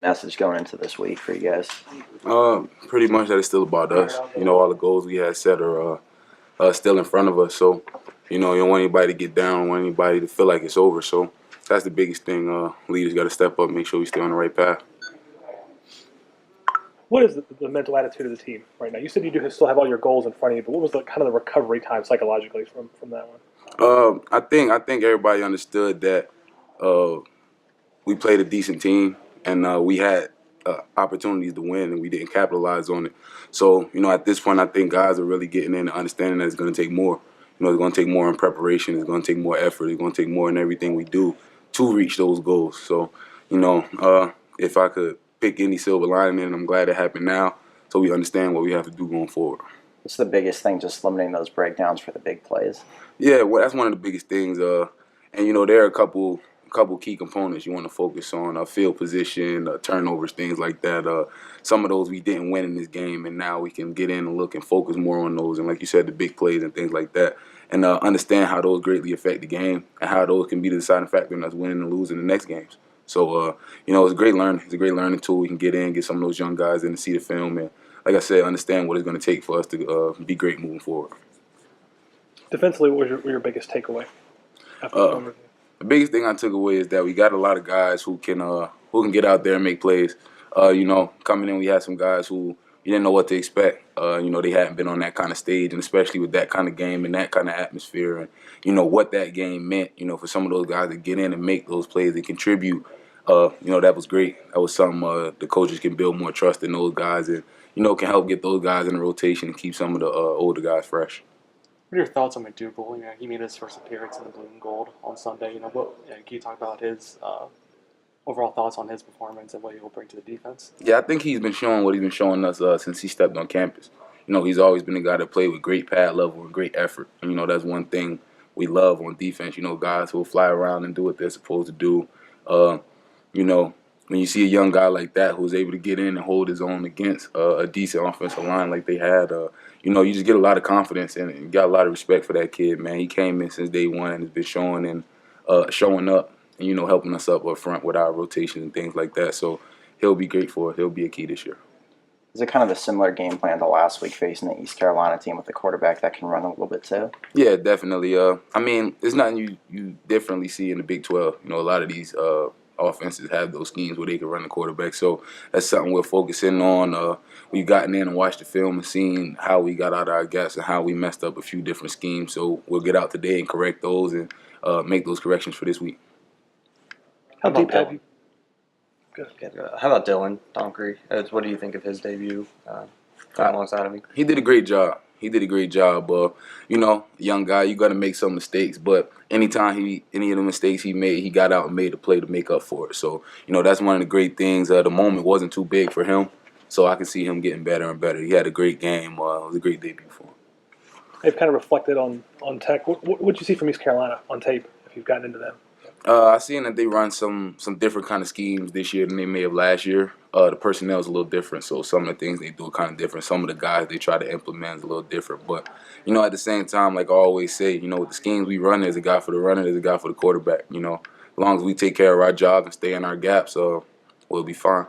message going into this week for you guys? Pretty much that it's still about us. All the goals we had set are still in front of us. So, you don't want anybody to get down, don't want anybody to feel like it's over. So that's the biggest thing. Leaders got to step up, make sure we stay on the right path. What is the mental attitude of the team right now? You said you do still have all your goals in front of you, but what was the kind of the recovery time psychologically from that one? I think everybody understood that we played a decent team and we had opportunities to win and we didn't capitalize on it. So at this point, I think guys are really getting in and understanding that it's going to take more. It's going to take more in preparation. It's going to take more effort. It's going to take more in everything we do to reach those goals. So if I could pick any silver lining, and I'm glad it happened now, so we understand what we have to do going forward. What's the biggest thing, just limiting those breakdowns for the big plays? Yeah, well, that's one of the biggest things. And there are a couple key components you want to focus on: field position, turnovers, things like that. Some of those we didn't win in this game, and now we can get in and look and focus more on those. And like you said, the big plays and things like that, and understand how those greatly affect the game and how those can be the deciding factor in us winning and losing the next games. So, it's a great learning. It's a great learning tool. We can get in, get some of those young guys in to see the film, and like I said, understand what it's going to take for us to be great moving forward. Defensively, what was your biggest takeaway after the film review? The biggest thing I took away is that we got a lot of guys who can get out there and make plays. Coming in, we had some guys who you didn't know what to expect. They hadn't been on that kind of stage, and especially with that kind of game and that kind of atmosphere, and what that game meant. For some of those guys to get in and make those plays and contribute. That was great. That was something the coaches can build more trust in those guys, and can help get those guys in the rotation and keep some of the older guys fresh. What are your thoughts on MacDougal? He made his first appearance in the blue and gold on Sunday. Can you talk about his overall thoughts on his performance and what he will bring to the defense? Yeah, I think he's been showing what he's been showing us since he stepped on campus. He's always been a guy that played with great pad level and great effort. And, that's one thing we love on defense. Guys who will fly around and do what they're supposed to do. When you see a young guy like that who's able to get in and hold his own against a decent offensive line like they had, you just get a lot of confidence and you got a lot of respect for that kid, man. He came in since day one and has been showing up and, helping us up front with our rotations and things like that. So he'll be great for it. He'll be a key this year. Is it kind of a similar game plan to last week facing the East Carolina team with a quarterback that can run a little bit too? Yeah, definitely. It's nothing you differently see in the Big 12. A lot of these offenses have those schemes where they can run the quarterback. So that's something we're focusing on. We've gotten in and watched the film and seen how we got out of our gaps and how we messed up a few different schemes. So we'll get out today and correct those and make those corrections for this week. How deep have you? How about Dylan Donkery? What do you think of his debut alongside of me? He did a great job. Young guy, you got to make some mistakes. But anytime any of the mistakes he made, he got out and made a play to make up for it. So, that's one of the great things. The moment wasn't too big for him. So I can see him getting better and better. He had a great game. It was a great debut for him. They've kind of reflected on Tech. What did you see from East Carolina on tape, if you've gotten into them? I seen that they run some different kind of schemes this year than they may have last year. The personnel is a little different, so some of the things they do are kind of different. Some of the guys they try to implement is a little different. But, at the same time, like I always say, with the schemes we run, there's a guy for the runner, there's a guy for the quarterback. As long as we take care of our job and stay in our gaps, we'll be fine.